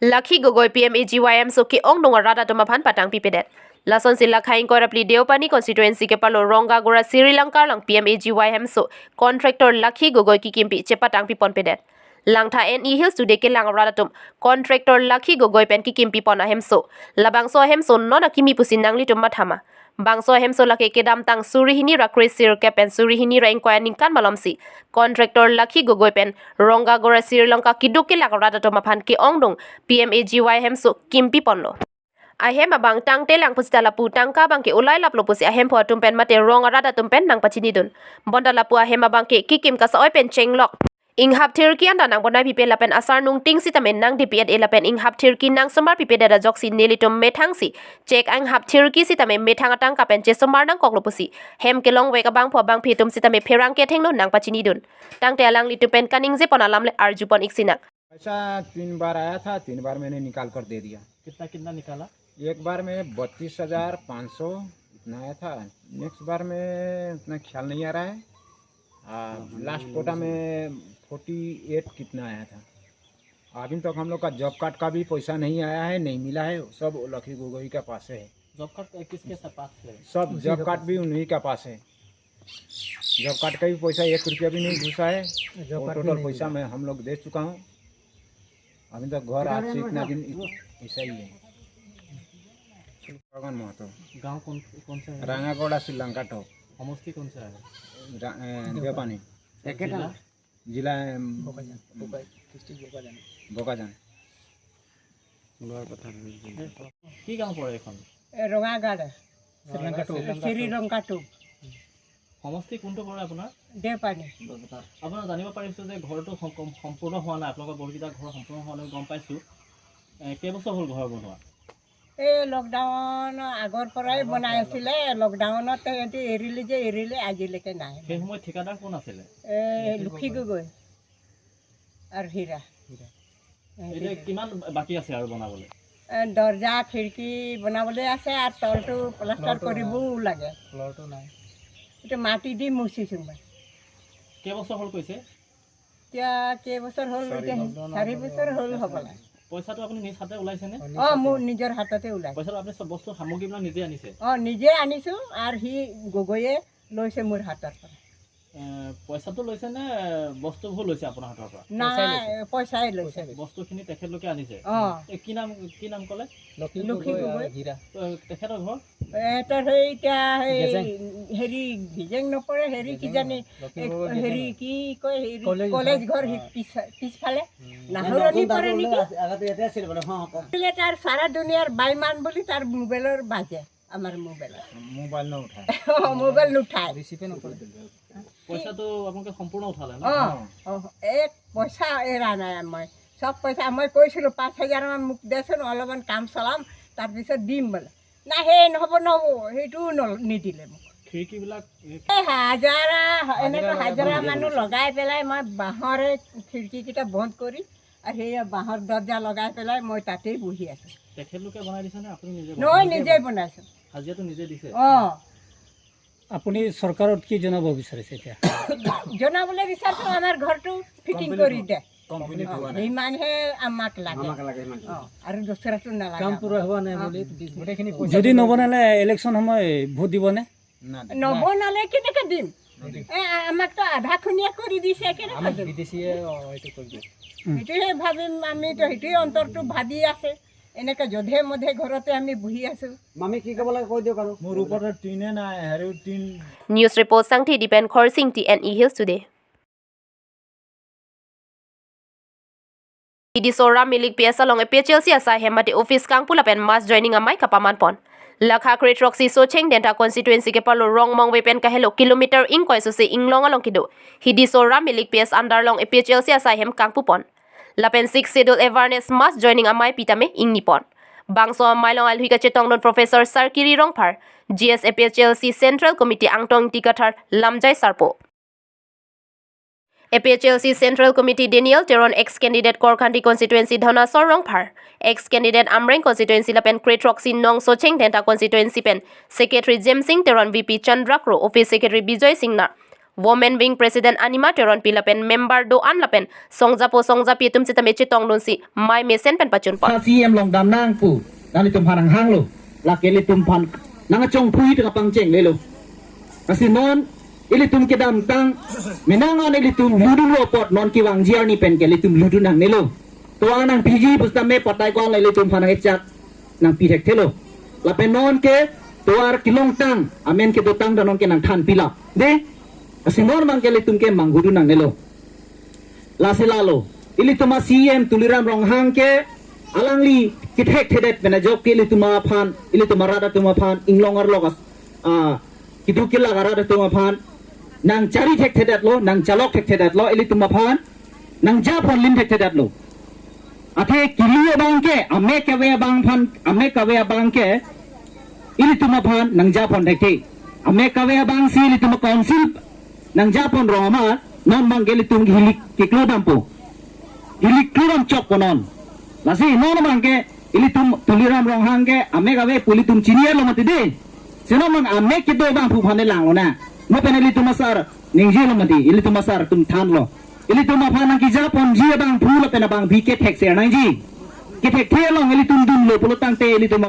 Lakhi Gogoi PMAGYM so ke ong nonga rada toma phan patang pipedet. Lason sila khain korapli Deopani constituency ke palo Ronga Gora Sri Lanka lang PMAGYM so contractor Lakhi Gogoi ki kimpi chepatang pipon pedet. Langtha NE Hills today ke lang rada tum contractor Lakhi Gogoi pen ki kimpi pon ahem so. Labang so ahem so nona kimi pusin nangli tum mathama. Bangso ahem so lake ke dam tang surihini rakre sir ke pen surihini ra inquire ningkan malamsi. Contractor Lakhi Gogoi pen Ronga Gora Sri Lanka kiduke lang rada toma phan ke ong dong PMAGYM so kimpi ponlo. Ahem abang tang telang pusita lapu tangka bangke ulai laplo pusi ahem po tumpen mate rong arada tumpen nang pachini dun. Bonda lapu ahem abangke kikim kasa oi pen chenglok. Inghap Turkey anda nang bonai pipe lapen asar nung ting si tamen nang dipiat elapen inghap Turkey nang somar pipe dada joksi nelitum metang si. Cek inghap Turkey si tamen metang atang kapen che somar nang koklo pusi. Hem kelong weka bang po bang pitum si tamen perang ke thengno nang pachini dun. Tang te alang litupen kaning je ponalam le arjupon iksinak. ऐसा 3 बार आया था, 3 बार मैंने निकाल कर दे दिया। कितना निकाला? एक बार में 32,500 इतना आया था। नेक्स्ट बार में उतना ख्याल नहीं आ रहा है। लास्ट कोटा में 48 कितना आया था। अभी तक हम लोग का जॉब कार्ड का भी पैसा नहीं आया है, नहीं मिला है। सब लखी गोगोई के पास है। जॉब कार्ड किसके पास है? सब जॉब कार्ड भी उन्हीं के पास है। जॉब कार्ड का भी पैसा 1 रुपया भी नहीं घुसा है। टोटल पैसा मैं हम लोग दे चुका हूँ। अभी तक घर आज से इतना दिन ऐसा ही है। गांव कौन सा है? रांगागोड़ा श्रीलंका टॉप। समष्टि कौन सा है? देवपानी जिला बोकाजान। কি গাঁও পৰে এখন? ৰঙাগাড়া শ্ৰীলংকা টু সমষ্টি কোনটো পৰে আপোনাৰ? দেওপানী। আপোনাৰ জানিব পাৰিছোঁ যে ঘৰটো সম্পূৰ্ণ হোৱা নাই, আপোনালোকৰ বহুকেইটা ঘৰ সম্পূৰ্ণ হোৱা নাই গম পাইছোঁ। কেইবছৰ হ'ল ঘৰ বনোৱা? এই লকডাউন আগৰ পৰাই বনাই আছিলে। লকডাউনত সিহঁতি এৰিলে আজিলৈকে নাই। সেই সময়ত ঠিকাদাৰ কোন আছিলে? লক্ষী গগৈ আৰু হীৰা। এতিয়া কিমান বাকী আছে আৰু বনাবলৈ? দৰ্জা খিৰিকী বনাবলৈ আছে আৰু তলটো প্লাষ্টাৰ কৰিবও লাগে। ফ্লৰটো নাই। এইটো মাটি দি মুচিছোঁ মই। কেইবছৰ হ'ল কৈছে? এতিয়া কেইবছৰ হ'ল? এতিয়া 4 বছৰ হ'ল হ'বলা। পইচাটো আপুনি নিজ হাতে ওলাইছেনে? মোৰ নিজৰ হাততে ওলাইছে। পইচাটো আপুনি চব বস্তু সামগ্ৰীবিলাক নিজে আনিছে? নিজে আনিছোঁ আৰু সি গগৈয়ে লৈছে মোৰ হাতৰ পৰা। পইচাটো লৈছে নে বস্তুবোৰ লৈছে আপোনাৰ হাতৰ পৰা? নাই, পইচাই লৈছে। বস্তুখিনি তেখেতলোকে আনিছে? কি নাম ক'লে? লক্ষী গগৈ। তেখেতৰ ঘৰ? এতিয়া হেৰি ভিজেং নপৰে, হেৰি কিজানি হেৰি কি কয়, কলেজ ঘৰ পিছফালে নাহৰণি পৰে নেকি। তাৰ সাৰা দুনিয়াৰ বাইমান বুলি তাৰ মোবাইলৰ বাজে। আমাৰ মোবাইল নুঠায়। পইচাটো আপোনালোকে সম্পূৰ্ণ উঠালে ন? এক পইচা এৰা নাই মই। চব পইচা মই কৈছিলোঁ 5,000মান মোক দেচোন, অলপমান কাম চলাম, তাৰপিছত দিম বোলে। নাই, সেই নহ'ব সেইটোও নিদিলে মোক। খিৰিকীবিলাক এই এনেকৈ হাজাৰা মানুহ লগাই পেলাই মই বাঁহৰে খিৰিকীকেইটা বন্ধ কৰি আৰু সেই বাঁহৰ দৰ্জা লগাই পেলাই মই তাতেই বহি আছোঁ। তেখেতলোকে বনাই দিছেনে আপুনি নিজে? নহয়, নিজেই বনাইছোঁ। হাজিৰাটো নিজে দিছে? আপুনি চৰকাৰত কি জনাব বিচাৰিছে এতিয়া? জনাবলৈ বিচাৰিছোঁ আমাৰ ঘৰটো ফিটিং কৰি দে। ইমানহে আমাক লাগে আৰু দোচৰাটো নালাগে। যদি নবনালে ইলেকশ্যন সময় ভোট দিবনে? নবনালে কেনেকৈ দিম? আমাকতো আধাখনীয়া কৰি দিছে, কেনেকৈ দিম? সেইটোহে ভাবিম। আমিতো সেইটোৱে অন্তৰটো ভাবি আছে। এনেকৈ যধে মধে ঘৰতে আমি বহি আছোঁ। মামি কি ক'ব লাগে কৈ দিয়ক আৰু। মোৰ ওপৰত টিনে নাই, হেৰি tin. News report Sangthi Dipen Khorsing TNE Hills today. Idi sora milik PSA long PHLC asa hemati office kang pulapen mass joining amai kapaman pon. Lakha Great Roxy Socheng Denta constituency ke palo rong mong wepen ka hello kilometer ing koiso se inglong along kido. Hidi sora milik PS andar long PHLC asa hem kang pupon. Lapen 6 schedule awareness mass joining amai pitame ing nipon. Bangso amai long alhuika chetong don Professor Sarkiri Rongphar GS PHLC Central Committee angtong tikathar lamjai sarpo. APHLC Central Committee Daniel Teron ex-candidate Korkhanti constituency Dhanasor Rongphar, ex-candidate Amreng constituency Lapen Great Roxy Nong Socheng Denta constituency Pen, Secretary Jem Singh Teron VP Chandrakro, Office Secretary Bijoy Singh Nar, Women Wing President Anima Teron Pilapen Member Do An Lapen Songjapo Songjapi Tum Chitame Chitong Lunsi Mai Mesen Pen Pachun Pa ภาษีเอ็มลงดำนางปูนั่นลิตุมพันห้างโลลาเกลิตุมพันนางจงพุยตะปังเจงเลยโลกสินอนอิลิตุมเกดำตังเมนางานอิลิตุมลูดูโลปอดนอนกิวังเจียนี่เป็นเกลิตุมลูดูนางนี่โลตัวนางพีจีพุสตามเมปอดไตกอนเลยลิตุมพันเฮจักนางพีเทกเทโลลาเป็นนอนเกตัวกิลงตังอเมนเกตัวตังดานอนเกนางทันพิลาเดกสินอนมังเกลิตุมเกมังกูดูนางนี่โลลาเซลาโลอิลิตุมาซีเอ็มตุลิรามรองหางเกalangli kithek thedet bena job ke lituma phan ilituma rada tuma phan inglongar logas kidu kila garada tuma phan nang chari thek thedet lo nang chalok thek thedet lo ilituma phan nang ja phan lim thek thedet lo athe kiliye bang ke ame kawe bang phan ame kawe bang ke ilituma phan nang ja phan thek the ame kawe bang si ilituma council nang ja phan roma non bang ke litum hilik ke klodam po hilik klodam chok konon Lasi nono mangke ilitum tuliram rong hangke ame gawe pulitum cinier lo mati de seno mang ame kito bang pu phane lang lo na mo pen ilitum masar ningji lo mati ilitum masar tum than lo ilitum ma phana ki japon ji bang pu lo pen bang bike thek se nang ji ki thek the lo ilitum dum lo pulo tang te ilitum